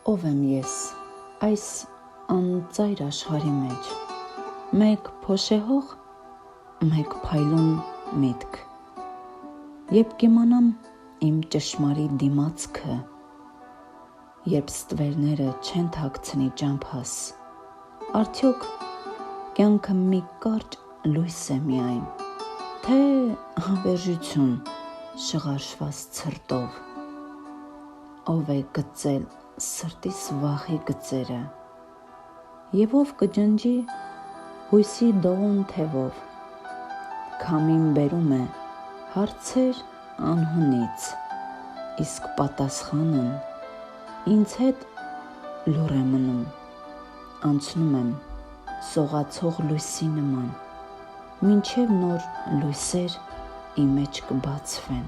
Ով եմ ես այս անծայր աշխարհի մեջ, մեկ փոշեհող, մեկ փայլուն միտք, երբ կիմանամ իմ ճշմարիտ դիմացքը, երբ ստվերները չեն թաքցնի ճամփաս, արդյոք կյանքը մի կարճ լույս է միայն, թե հավերժություն շղարշված ցրտով, ով է գծել սրտիս վախի գծերը, և ով կջնջի հույսի դողուն թևով, քամին բերում է հարցեր անհունից, իսկ պատասխանն ինձ հետ լուռ է մնում, անցնում եմ սողացող լույսի նման, մինչև նոր լույսեր իմ մեջ կբացվեն։